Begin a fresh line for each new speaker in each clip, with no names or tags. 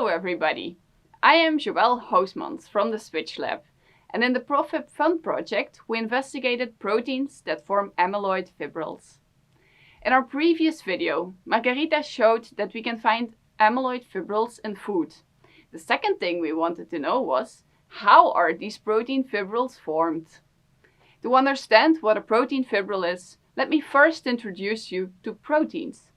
Hello everybody! I am Joëlle Housmans from the Switch Lab, and in the PROFIBFUN project we investigated proteins that form amyloid fibrils. In our previous video, Margarita showed that we can find amyloid fibrils in food. The second thing we wanted to know was, how are these protein fibrils formed? To understand what a protein fibril is, let me first introduce you to proteins.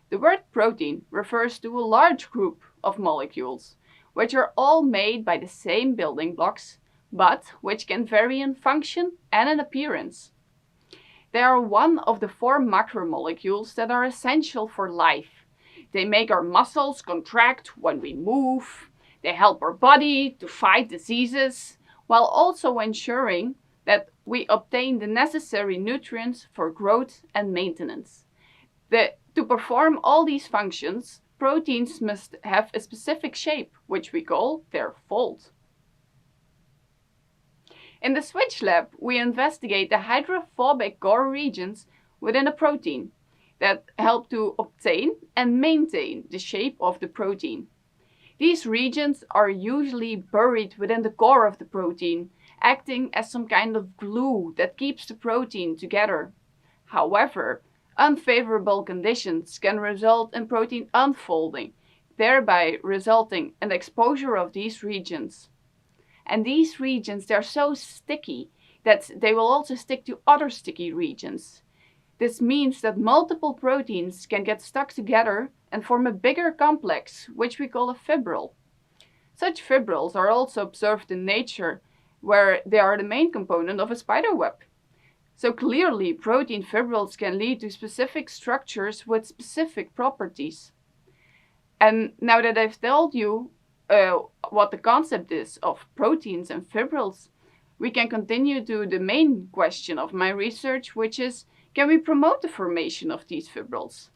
The word protein refers to a large group of molecules, which are all made by the same building blocks, but which can vary in function and in appearance. They are one of the 4 macromolecules that are essential for life. They make our muscles contract when we move, they help our body to fight diseases, while also ensuring that we obtain the necessary nutrients for growth and maintenance. To perform all these functions, proteins must have a specific shape, which we call their fold. In the Switch Lab, we investigate the hydrophobic core regions within a protein that help to obtain and maintain the shape of the protein. These regions are usually buried within the core of the protein, acting as some kind of glue that keeps the protein together. However, unfavorable conditions can result in protein unfolding, thereby resulting in the exposure of these regions. And these regions, they're so sticky that they will also stick to other sticky regions. This means that multiple proteins can get stuck together and form a bigger complex, which we call a fibril. Such fibrils are also observed in nature, where they are the main component of a spider web. So clearly, protein fibrils can lead to specific structures with specific properties. And now that I've told you what the concept is of proteins and fibrils, we can continue to the main question of my research, which is, can we promote the formation of these fibrils?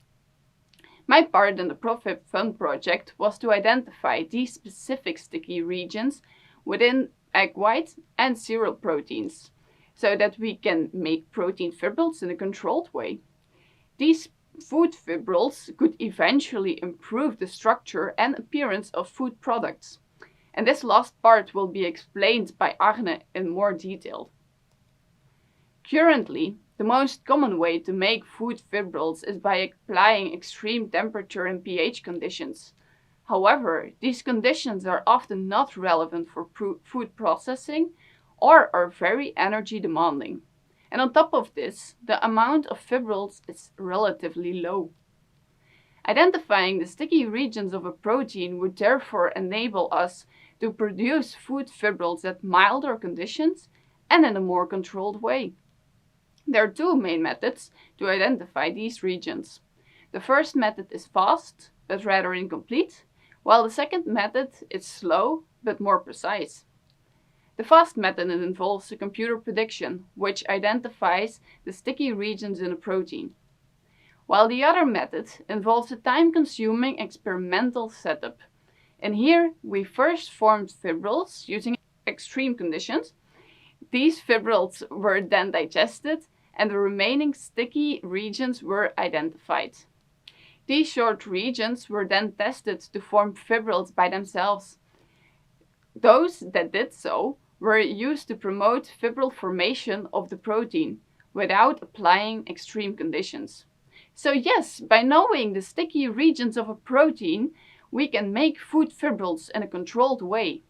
My part in the PROFIBFUN project was to identify these specific sticky regions within egg white and cereal proteins, so that we can make protein fibrils in a controlled way. These food fibrils could eventually improve the structure and appearance of food products. And this last part will be explained by Agne in more detail. Currently, the most common way to make food fibrils is by applying extreme temperature and pH conditions. However, these conditions are often not relevant for food processing or are very energy demanding. And on top of this, the amount of fibrils is relatively low. Identifying the sticky regions of a protein would therefore enable us to produce food fibrils at milder conditions and in a more controlled way. There are 2 main methods to identify these regions. The first method is fast, but rather incomplete, while the second method is slow, but more precise. The fast method involves a computer prediction, which identifies the sticky regions in a protein, while the other method involves a time-consuming experimental setup. And here we first formed fibrils using extreme conditions. These fibrils were then digested and the remaining sticky regions were identified. These short regions were then tested to form fibrils by themselves. Those that did so were used to promote fibril formation of the protein without applying extreme conditions. So yes, by knowing the sticky regions of a protein, we can make food fibrils in a controlled way.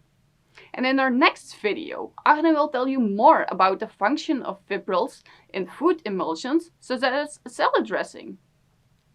And in our next video, Agne will tell you more about the function of fibrils in food emulsions, such as salad dressing.